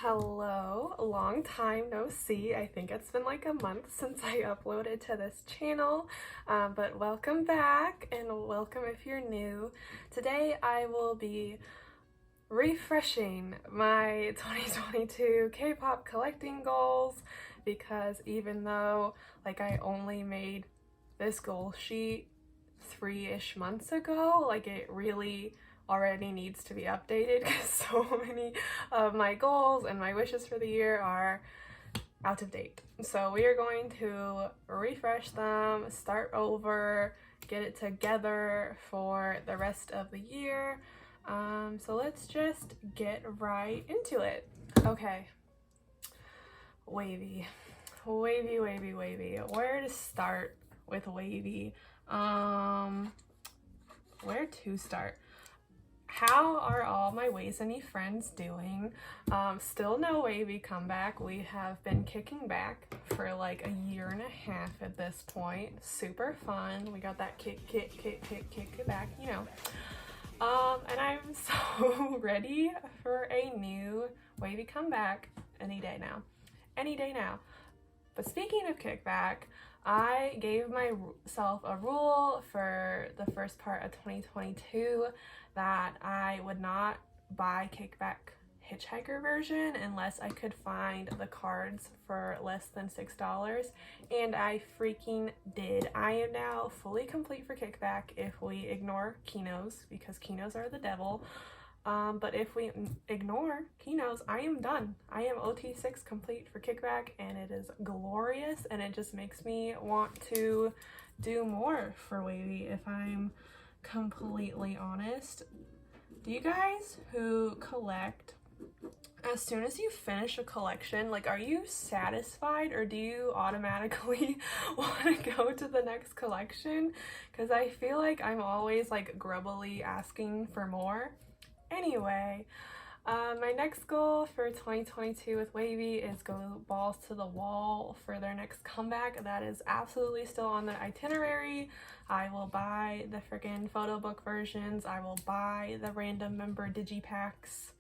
Hello, a long time no see. I think it's been like a month since I uploaded to this channel, but welcome back and welcome if you're new. Today I will be refreshing my 2022 K-pop collecting goals because even though like I only made this goal sheet 3-ish months ago, like it really already needs to be updated because so many of my goals and my wishes for the year are out of date. So we are going to refresh them, start over, get it together for the rest of the year. So let's just get right into it. Okay, wavy. Where to start with wavy? Where to start? How are all my Ways Any friends doing? Still no wavy comeback. We have been kicking back for like a year and a half at this point. Super fun. We got that kick back, you know. And I'm so ready for a new wavy comeback any day now. But speaking of kickback, I gave myself a rule for the first part of 2022 that I would not buy kickback hitchhiker version unless I could find the cards for less than $6, and I freaking did. I am now fully complete for kickback if we ignore Kinos, because Kinos are the devil. But if we ignore Kinos, I am done. I am OT6 complete for kickback, and it is glorious, and it just makes me want to do more for wavy, if I'm completely honest. Do you guys who collect, as soon as you finish a collection, like, are you satisfied or do you automatically want to go to the next collection? Because I feel like I'm always like grubbily asking for more. Anyway, my next goal for 2022 with wavy is go balls to the wall for their next comeback. That is absolutely still on the itinerary. I will buy the freaking photo book versions. I will buy the random member digipacks.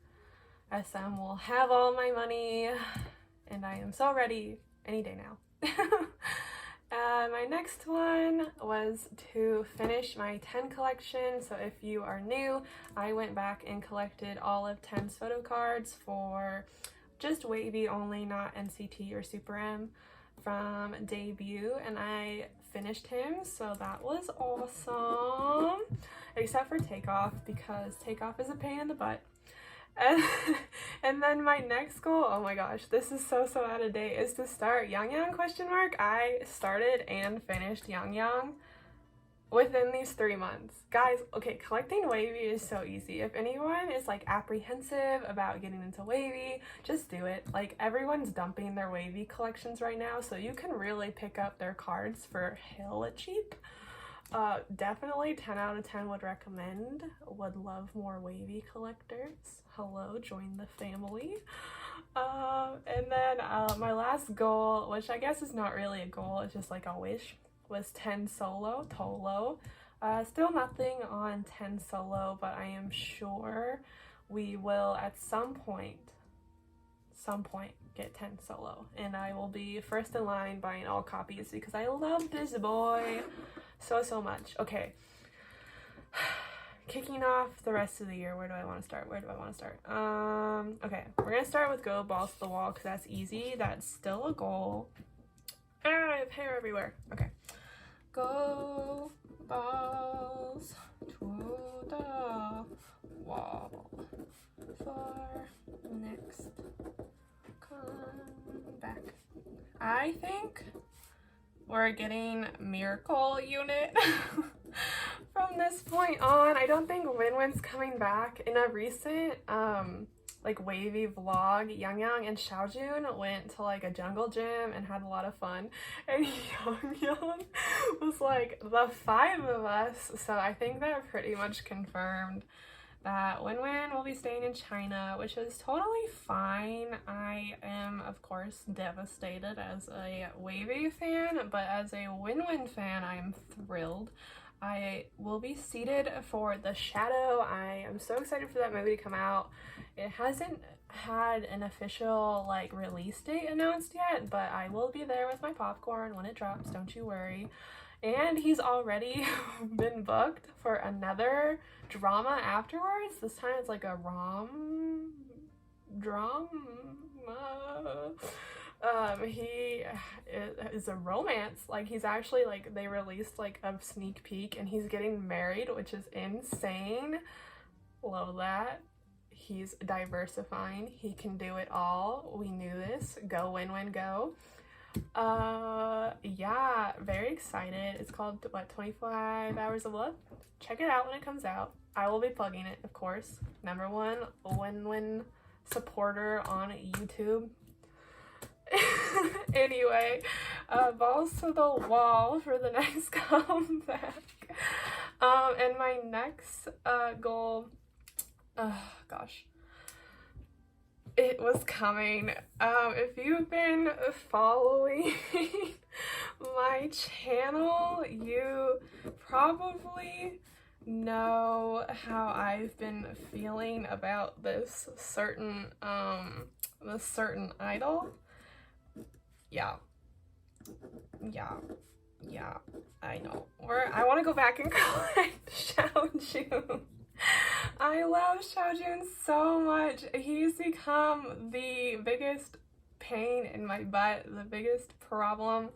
SM will have all my money, and I am so ready any day now. My next one was to finish my 10 collection. So if you are new, I went back and collected all of 10's photo cards for just wavy only, not NCT or Super M from debut, and I finished him, so that was awesome. Except for Takeoff, because Takeoff is a pain in the butt. And then my next goal, oh my gosh, this is so out of date, is to start Yang? I started and finished Yang within these 3 months. Guys, okay, collecting wavy is so easy. If anyone is like apprehensive about getting into wavy, just do it. Like, everyone's dumping their wavy collections right now, so you can really pick up their cards for hella cheap. Definitely 10 out of 10 would recommend. Would love more wavy collectors. Hello, join the family. And then my last goal, which I guess is not really a goal, it's just like a wish, was 10 solo, Tolo. Still nothing on 10 solo, but I am sure we will at some point get 10 solo, and I will be first in line buying all copies because I love this boy so much. Okay, kicking off the rest of the year, where do I want to start? Okay, we're gonna start with go balls to the wall because that's easy. That's still a goal. I have hair everywhere. Okay, go balls to the wall for next comeback. I think we're getting Miracle Unit from this point on. I don't think Winwin's coming back. In a recent like wavy vlog, Yang and Xiaojun went to like a jungle gym and had a lot of fun, and Yang was like the 5 of us, so I think that pretty much confirmed that Winwin will be staying in China, which is totally fine. I am, of course, devastated as a wavy fan, but as a Winwin fan, I am thrilled. I will be seated for The Shadow. I am so excited for that movie to come out. It hasn't had an official like release date announced yet, but I will be there with my popcorn when it drops, don't you worry. And he's already been booked for another drama afterwards. This time it's like a drama. He is a romance. Like, he's actually, like, they released like a sneak peek and he's getting married, which is insane. Love that. He's diversifying. He can do it all. We knew this. Go win win go. Yeah, very excited. It's called what, 25 Hours of Love? Check it out when it comes out. I will be plugging it, of course. Number one win-win supporter on YouTube. Anyway, balls to the wall for the next comeback. And my next goal, gosh, it was coming. If you've been following my channel, you probably know how I've been feeling about this certain idol. Yeah, I know. I want to go back and collect Xiaojun. I love Xiaojun so much. He's become the biggest pain in my butt, the biggest problem,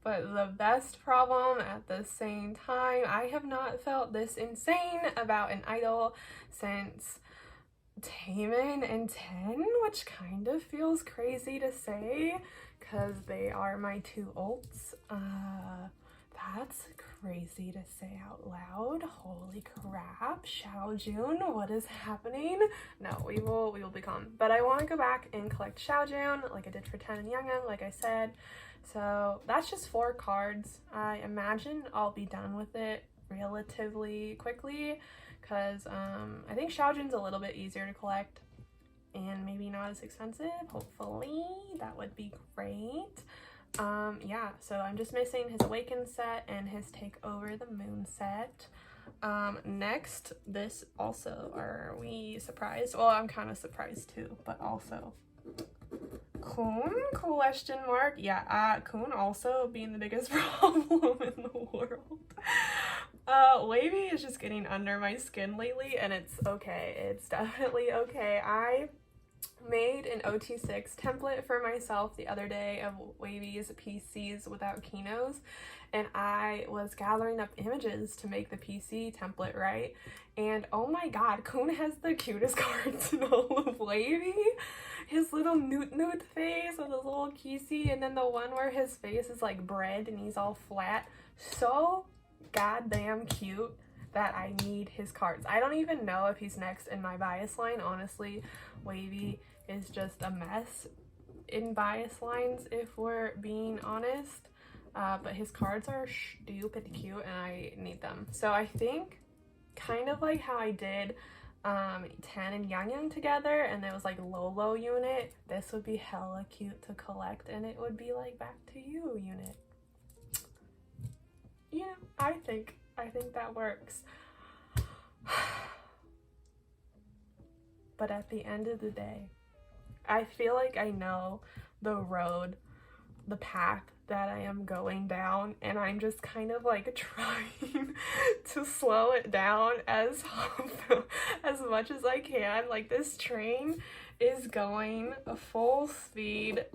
but the best problem at the same time. I have not felt this insane about an idol since Taemin and Ten, which kind of feels crazy to say because they are my two ults. That's crazy to say out loud. Holy crap. Xiaojun, what is happening? No, we will be calm. But I want to go back and collect Xiaojun like I did for Ten and Yangyang, like I said. So that's just 4 cards. I imagine I'll be done with it relatively quickly because I think Xiaojun's a little bit easier to collect and maybe not as expensive. Hopefully that would be great. Yeah, so I'm just missing his Awaken set and his Take Over the Moon set. Next, this also, are we surprised? Well, I'm kind of surprised too, but also Kun, question mark. Yeah, Kun also being the biggest problem in the world. Wavy is just getting under my skin lately, and it's okay. It's definitely okay. I made an OT6 template for myself the other day of Wavy's PCs without keynotes, and I was gathering up images to make the PC template, right? And oh my god, Kun has the cutest cards in all of Wavy. His little newt face with his little kissy, and then the one where his face is like bread and he's all flat. So goddamn cute that I need his cards. I don't even know if he's next in my bias line, honestly. Wavy is just a mess in bias lines, if we're being honest. But his cards are stupid cute and I need them. So I think kind of like how I did Tan and Yangyang together and it was like Lolo unit, this would be hella cute to collect and it would be like Back to You unit. Yeah, I think that works. But at the end of the day, I feel like I know the road, the path that I am going down, and I'm just kind of like trying to slow it down as much as I can. Like, this train is going full speed.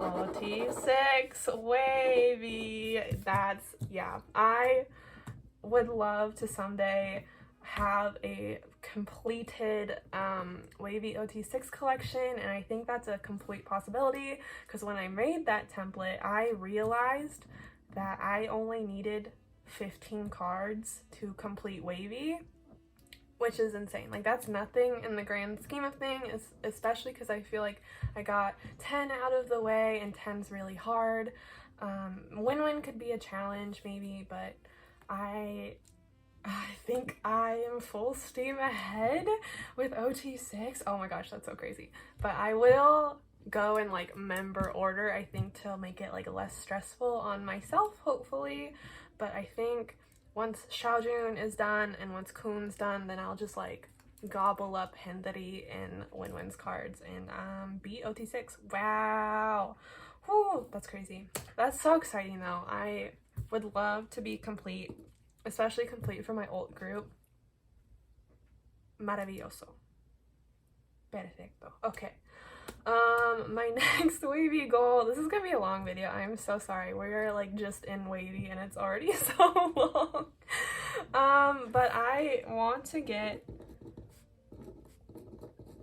OT6 Wavy. That's, yeah, I would love to someday have a completed Wavy OT6 collection, and I think that's a complete possibility because when I made that template I realized that I only needed 15 cards to complete Wavy, which is insane. Like, that's nothing in the grand scheme of things, especially because I feel like I got 10 out of the way and 10's really hard. Win-win could be a challenge maybe, but I think I am full steam ahead with OT6. Oh my gosh, that's so crazy. But I will go in like member order, I think, to make it like less stressful on myself, hopefully. But I think once Xiaojun is done and once Kun's done, then I'll just like gobble up Hendry and Win-Win's cards and beat OT6. Wow. Whew, that's crazy. That's so exciting though. I would love to be complete, especially complete for my ult group. Maravilloso. Perfecto. Okay. My next wavy goal, this is gonna be a long video, I'm so sorry, we're like just in wavy and it's already so long. But I want to get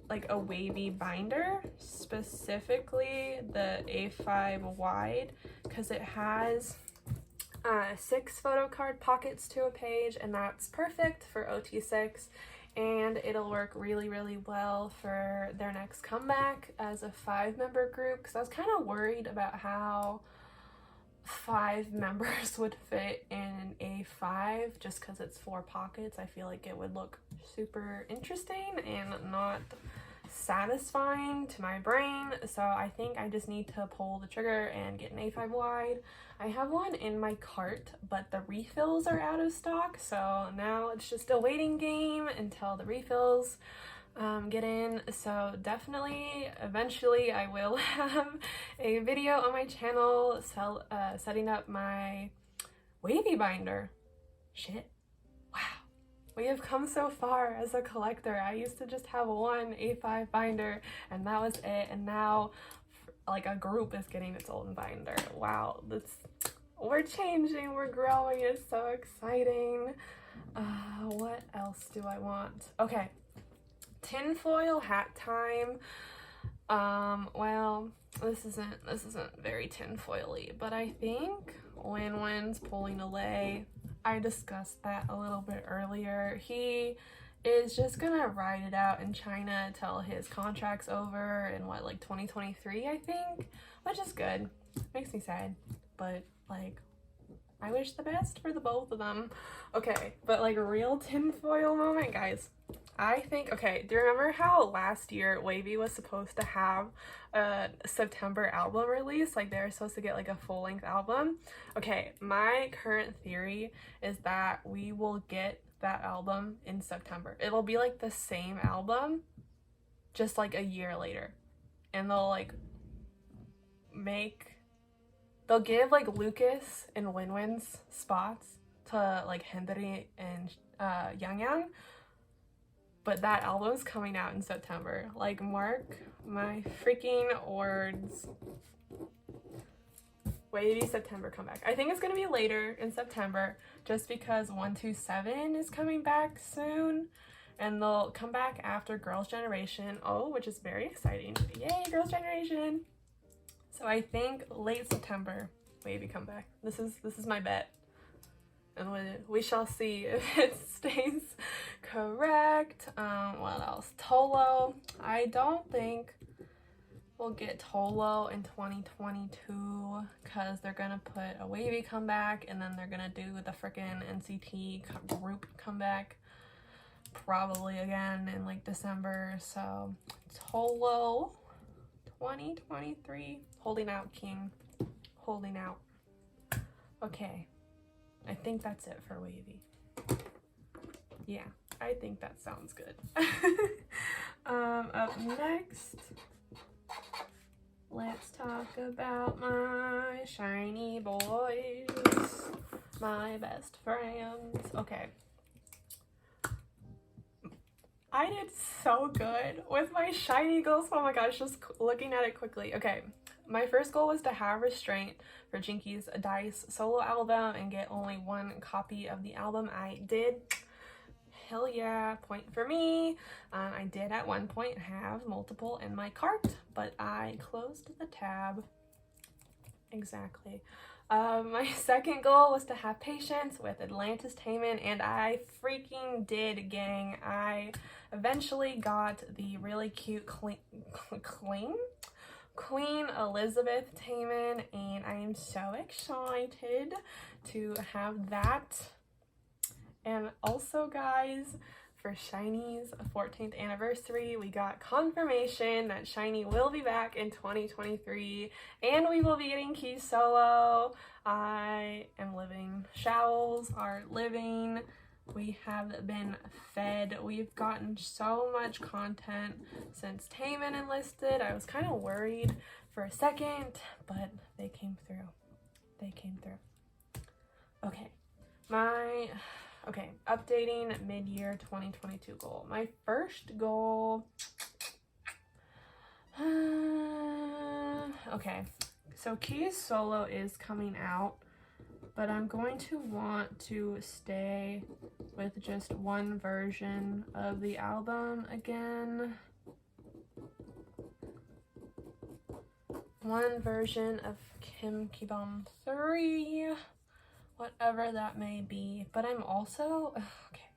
like a wavy binder, specifically the A5 wide, because it has 6 photocard pockets to a page, and that's perfect for OT6, and it'll work really, really well for their next comeback as a 5-member group, because I was kind of worried about how 5 members would fit in an A5 just because it's 4 pockets. I feel like it would look super interesting and not satisfying to my brain, so I think I just need to pull the trigger and get an A5 wide. I have one in my cart, but the refills are out of stock, so now it's just a waiting game until the refills get in. So definitely eventually I will have a video on my channel setting up my wavy binder. Shit. Wow. We have come so far as a collector. I used to just have one A5 binder and that was it, and now like a group is getting its own binder. Wow, we're changing, we're growing, it's so exciting. What else do I want? Okay, tinfoil hat time. Well, this isn't very tinfoily, but I think Win-Win's pulling away. I discussed that a little bit earlier. He is just gonna ride it out in China till his contract's over in what, like 2023, I think, which is good. Makes me sad, but like I wish the best for the both of them. Okay, but like a real tinfoil moment, guys. I think, okay, do you remember how last year Wavy was supposed to have a September album release? Like they were supposed to get like a full-length album. Okay, my current theory is that we will get that album in September. It'll be like the same album, just like a year later. And they'll give like Lucas and Win-Win's spots to like Hendry and Yang Yang. But that album's coming out in September. Like, mark my freaking words. Wavy September comeback. I think it's gonna be later in September just because 127 is coming back soon, and they'll come back after Girls' Generation. Oh, which is very exciting. Yay, Girls' Generation. So I think late September, Wavy comeback. This is my bet. And we shall see if it stays correct. What else? Tolo. I don't think we'll get Tolo in 2022 because they're gonna put a Wavy comeback and then they're gonna do the frickin' NCT group comeback probably again in like December. So Tolo 2023. Holding out, King. Holding out. Okay. I think that's it for Wavy. Yeah, I think that sounds good. Up next, let's talk about my shiny boys, my best friends. Okay. I did so good with my shiny goals. Oh my gosh, just looking at it quickly. Okay. My first goal was to have restraint for Jinky's Dice solo album and get only 1 copy of the album. I did. Hell yeah, point for me. I did at one point have multiple in my cart, but I closed the tab. Exactly. My second goal was to have patience with Atlantis Taman, and I freaking did, gang. I eventually got the really cute Queen Elizabeth Taman, and I am so excited to have that. And also, guys, for SHINee's 14th anniversary, we got confirmation that SHINee will be back in 2023, and we will be getting Keys solo. I am living. Showls are living. We have been fed. We've gotten so much content since Taemin enlisted. I was kind of worried for a second, but they came through. They came through. Okay. Updating mid-year 2022 goal. My first goal, okay, so Keys solo is coming out, but I'm going to want to stay with just one version of the album again. One version of Kim Ki-bom 3. Whatever that may be, but I'm also, okay,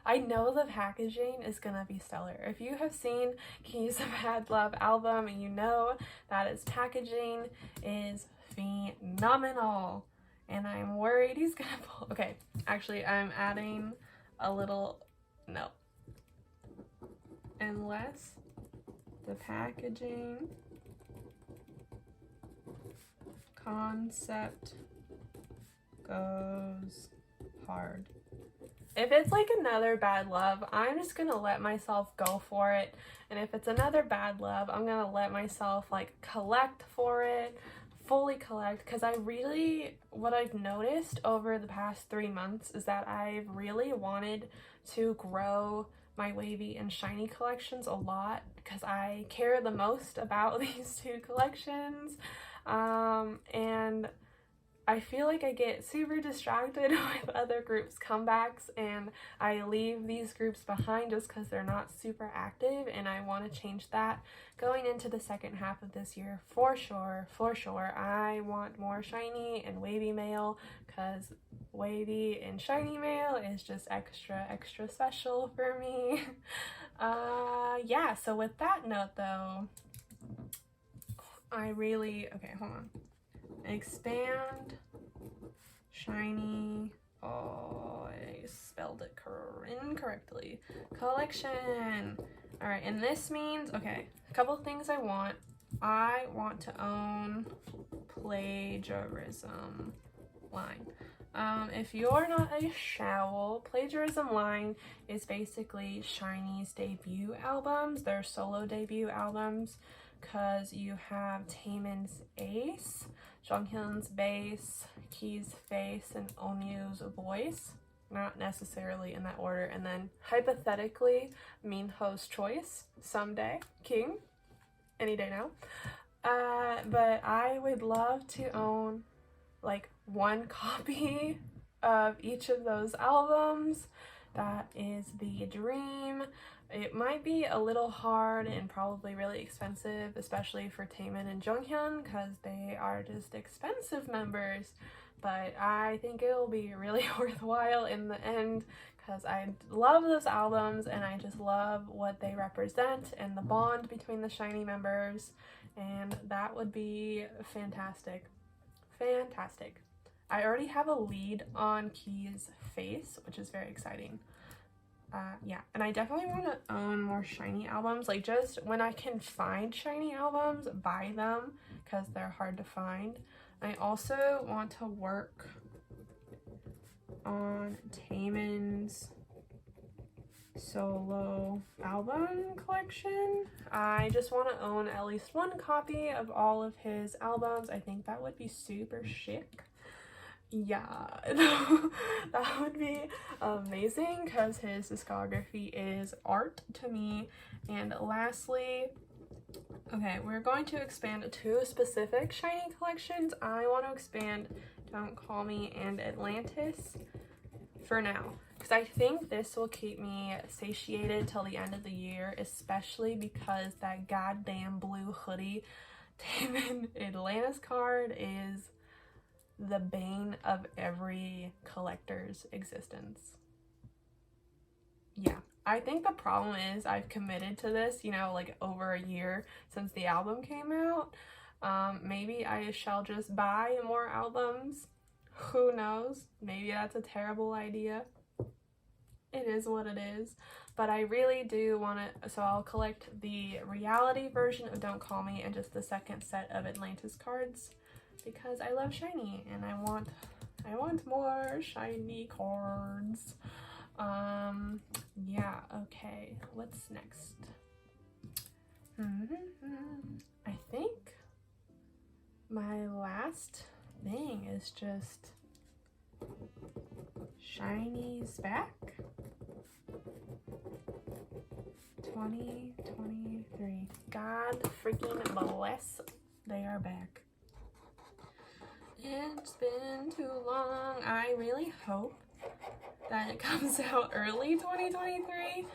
I know the packaging is gonna be stellar. If you have seen Keys of Bad Love album, you know that its packaging is phenomenal, and I'm worried he's gonna pull. Okay, actually, I'm adding a little, no, unless the packaging concept goes hard. If it's like another Bad Love, I'm just gonna let myself go for it. And if it's another Bad Love, I'm gonna let myself like collect for it, fully collect, because what I've noticed over the past 3 months is that I've really wanted to grow my wavy and SHINee collections a lot, because I care the most about these two collections. And I feel like I get super distracted with other groups' comebacks, and I leave these groups behind just because they're not super active, and I want to change that going into the second half of this year for sure. I want more SHINee and wavy mail, because wavy and SHINee mail is just extra special for me. Yeah, so with that note though, okay, hold on. Expand SHINee, oh, I spelled it incorrectly, collection. All right, and this means, okay, a couple things I want to own plagiarism line. If you're not a showl, plagiarism line is basically SHINee's debut albums, their solo debut albums, because you have Taemin's Ace, Jonghyun's Bass, Key's Face, and Onyu's Voice. Not necessarily in that order. And then, hypothetically, Minho's Choice, Someday, King, any day now. But I would love to own, like, one copy of each of those albums. That is the dream. It might be a little hard and probably really expensive, especially for Taemin and Jonghyun, because they are just expensive members, but I think it'll be really worthwhile in the end, because I love those albums and I just love what they represent and the bond between the SHINee members, and that would be fantastic. I already have a lead on Key's Face, which is very exciting. Yeah, and I definitely want to own more SHINee albums. Like, just when I can find SHINee albums, buy them, because they're hard to find. I also want to work on Taemin's solo album collection. I just want to own at least one copy of all of his albums. I think that would be super chic. Yeah, that would be amazing, because his discography is art to me. And lastly, okay, we're going to expand 2 specific SHINee collections. I want to expand Don't Call Me and Atlantis for now, because I think this will keep me satiated till the end of the year, especially because that goddamn blue hoodie Taemin Atlantis card is the bane of every collector's existence. Yeah, I think the problem is I've committed to this, you know, like over a year since the album came out. Maybe I shall just buy more albums. Who knows? Maybe that's a terrible idea. it is what it is. But I really do want to, so I'll collect the reality version of Don't Call Me and just the second set of Atlantis cards because I love shiny and I want more shiny cards. Yeah, okay, what's next? I think my last thing is just Shiny's back. 2023. God freaking bless. They are back. It's been too long. I really hope that it comes out early 2023.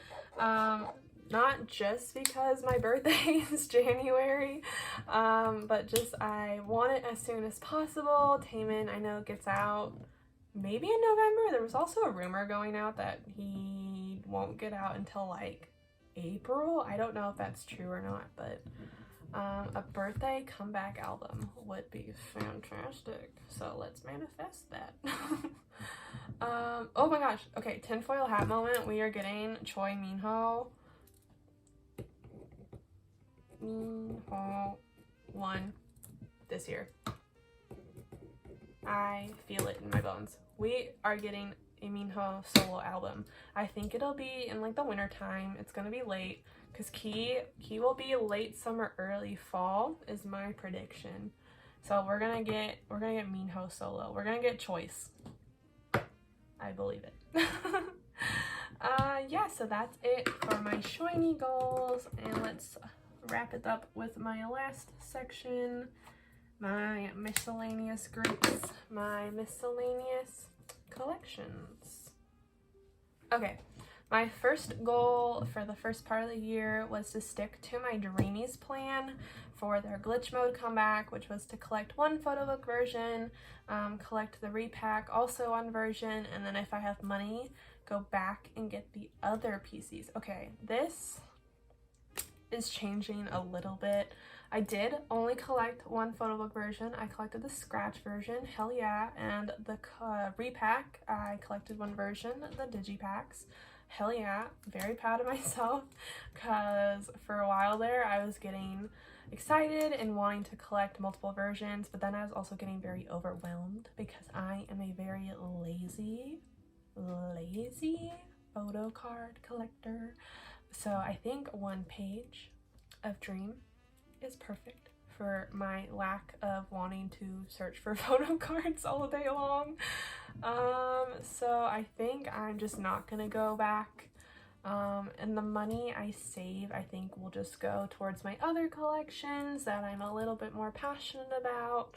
Not just because my birthday is January, but just I want it as soon as possible. Taemin, I know, gets out maybe in November. There was also a rumor going out that he won't get out until like April. I don't know if that's true or not, but a birthday comeback album would be fantastic. So let's manifest that. Oh my gosh. Okay, tinfoil hat moment. We are getting Choi Minho 1 this year. I feel it in my bones. We are getting a Minho solo album. I think it'll be in like the winter time. It's gonna be late because Key will be late summer, early fall is my prediction. So we're gonna get Minho solo. We're gonna get Choice. I believe it. Yeah, so that's it for my shiny goals, and let's wrap it up with my last section, my miscellaneous groups, my miscellaneous collections. Okay, my first goal for the first part of the year was to stick to my Dreamies plan for their glitch mode comeback, which was to collect one photobook version, collect the repack, also one version, and then if I have money, go back and get the other PCs. Okay, this is changing a little bit. I did only collect one photobook version. I collected the scratch version, hell yeah, and the repack, I collected one version, the digipacks, hell yeah. Very proud of myself because for a while there I was getting excited and wanting to collect multiple versions, but then I was also getting very overwhelmed because I am a very lazy photo card collector. So I think one page of Dream is perfect for my lack of wanting to search for photo cards all day long. So I think I'm just not gonna go back. And the money I save, I think, will just go towards my other collections that I'm a little bit more passionate about.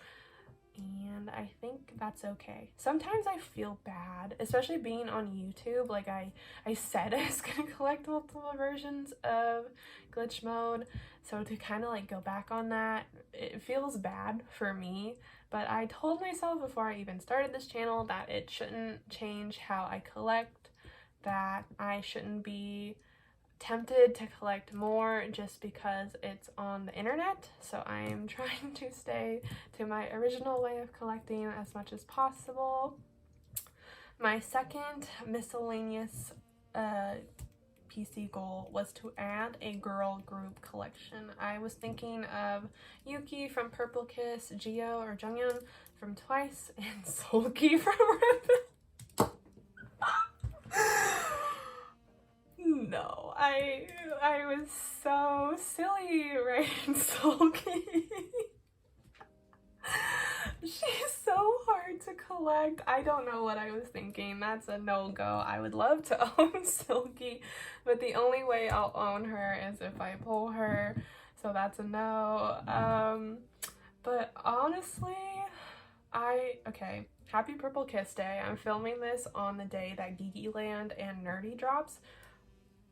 And I think that's okay. Sometimes I feel bad, especially being on YouTube. Like I said I was gonna collect multiple versions of glitch mode, so to kind of like go back on that, it feels bad for me. But I told myself before I even started this channel that it shouldn't change how I collect, that I shouldn't be tempted to collect more just because it's on the internet. So I am trying to stay to my original way of collecting as much as possible. My second miscellaneous PC goal was to add a girl group collection. I was thinking of Yuki from Purple Kiss, Gio or Junghyun from Twice, and Sulky from Ribbon. No, I was so silly writing Sulky. She's so hard to collect. I don't know what I was thinking. That's a no-go. I would love to own Silky, but the only way I'll own her is if I pull her, so that's a no. But honestly, okay, happy Purple Kiss Day. I'm filming this on the day that Geeky Land and Nerdy drops.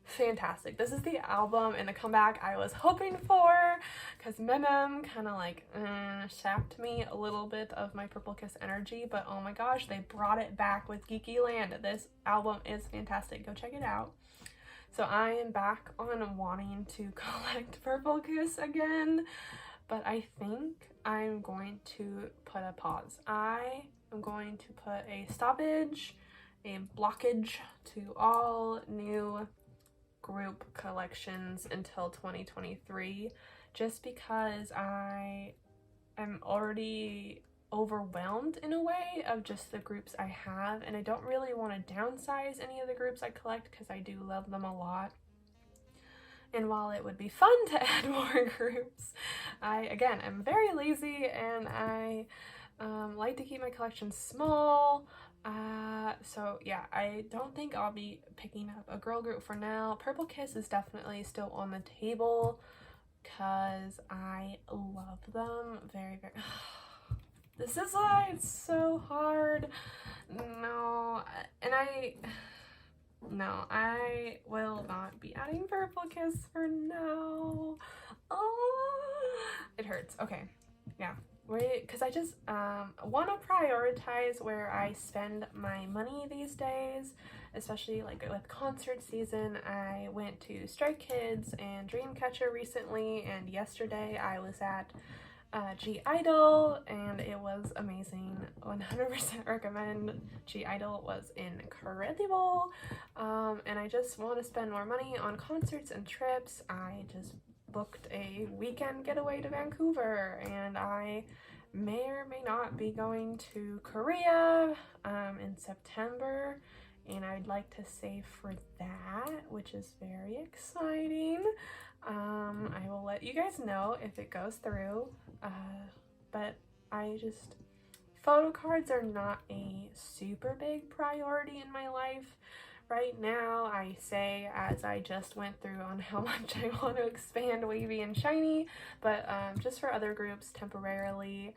Fantastic. This is the album and the comeback I was hoping for, because Memem kind of like sapped me a little bit of my Purple Kiss energy, but oh my gosh, they brought it back with Geeky Land. This album is fantastic. Go check it out. So I am back on wanting to collect Purple Kiss again, but I think I'm going to put a pause. I am going to put a stoppage a blockage to all new group collections until 2023, just because I am already overwhelmed in a way of just the groups I have, and I don't really want to downsize any of the groups I collect because I do love them a lot. And while it would be fun to add more groups, again, I'm very lazy and I like to keep my collection small. So yeah, I don't think I'll be picking up a girl group for now. Purple Kiss is definitely still on the table because I love them very, very. This is why it's so hard. No, and I will not be adding Purple Kiss for now. Oh, it hurts. Okay, yeah. Because I just want to prioritize where I spend my money these days, especially like with concert season. I went to Stray Kids and Dreamcatcher recently, and yesterday I was at G-Idol, and it was amazing. 100% recommend. G-Idol was incredible, and I just want to spend more money on concerts and trips. I just booked a weekend getaway to Vancouver, and I may or may not be going to Korea in September, and I'd like to save for that, which is very exciting. I will let you guys know if it goes through, but photo cards are not a super big priority in my life right now. I say, as I just went through on how much I want to expand wavy and shiny, but just for other groups temporarily,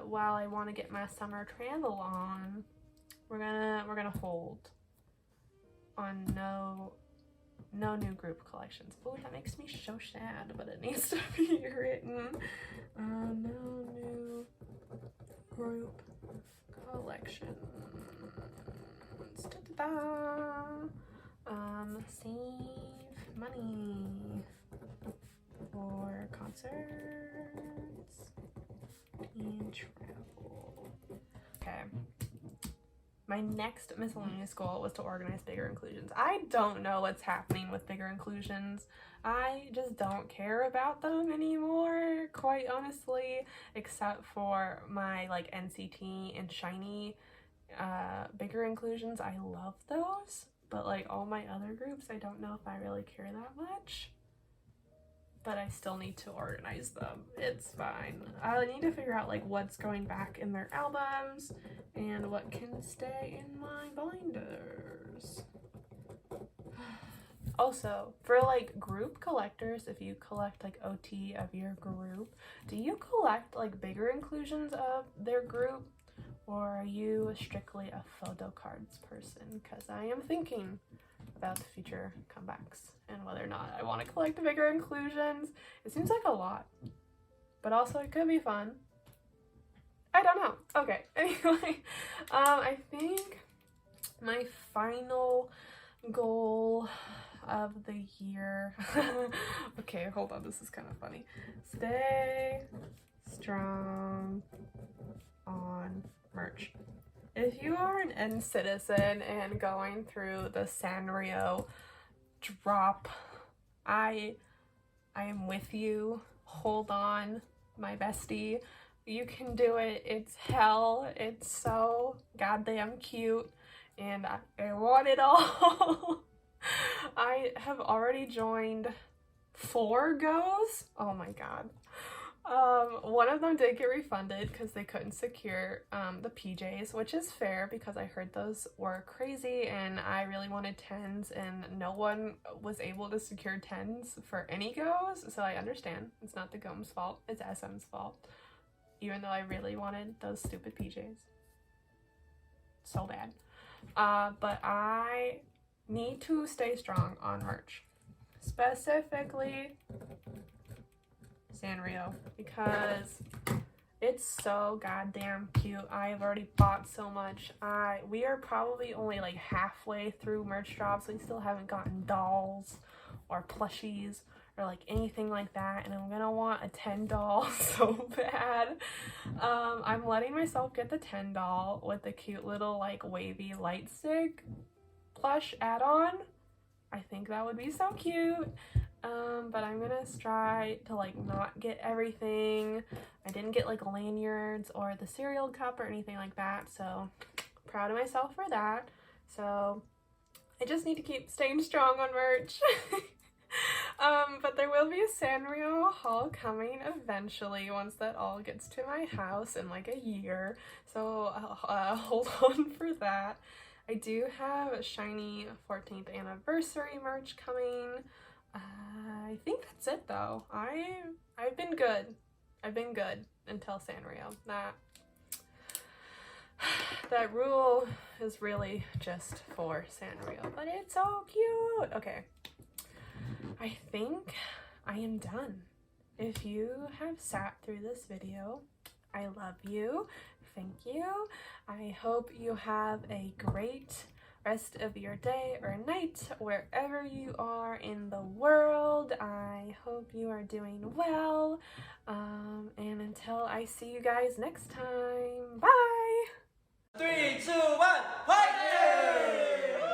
while I want to get my summer travel on, we're gonna hold on no new group collections. Oh, that makes me so sad, but it needs to be written. No new group collections. Save money for concerts and travel. Okay. My next miscellaneous goal was to organize bigger inclusions. I don't know what's happening with bigger inclusions. I just don't care about them anymore, quite honestly, except for my like NCT and shiny bigger inclusions. I love those, but like all my other groups, I don't know if I really care that much. But I still need to organize them. It's fine. I need to figure out like what's going back in their albums and what can stay in my binders. Also, for like group collectors, if you collect like OT of your group, do you collect like bigger inclusions of their group, or are you strictly a photo cards person? Because I am thinking about the future comebacks and whether or not I want to collect bigger inclusions. It seems like a lot, but also it could be fun. I don't know. Okay, anyway, I think my final goal of the year. Okay, hold on, this is kind of funny. Stay strong on merch. If you are an N citizen and going through the Sanrio drop, I am with you. Hold on, my bestie. You can do it. It's hell. It's so goddamn cute, and I want it all. I have already joined 4 goes. Oh my god. One of them did get refunded because they couldn't secure the PJs, which is fair because I heard those were crazy and I really wanted 10s and no one was able to secure 10s for any goes, so I understand. It's not the GOM's fault, it's SM's fault. Even though I really wanted those stupid PJs. So bad. But I need to stay strong on merch. Specifically Sanrio, because it's so goddamn cute. I've already bought so much. We are probably only like halfway through merch drops. We still haven't gotten dolls or plushies or like anything like that, and I'm gonna want a 10 doll so bad. I'm letting myself get the 10 doll with the cute little like wavy light stick plush add-on. I think that would be so cute. But I'm gonna try to like not get everything. I didn't get like lanyards or the cereal cup or anything like that, so proud of myself for that. So I just need to keep staying strong on merch. But there will be a Sanrio haul coming eventually once that all gets to my house in like a year, so hold on for that. I do have shiny 14th anniversary merch coming. I think that's it though. I've been good. I've been good until Sanrio. That rule is really just for Sanrio, but it's so cute. Okay, I think I am done. If you have sat through this video, I love you. Thank you. I hope you have a great rest of your day or night wherever you are in the world. I hope you are doing well. And until I see you guys next time, bye! 3, 2, 1, fight!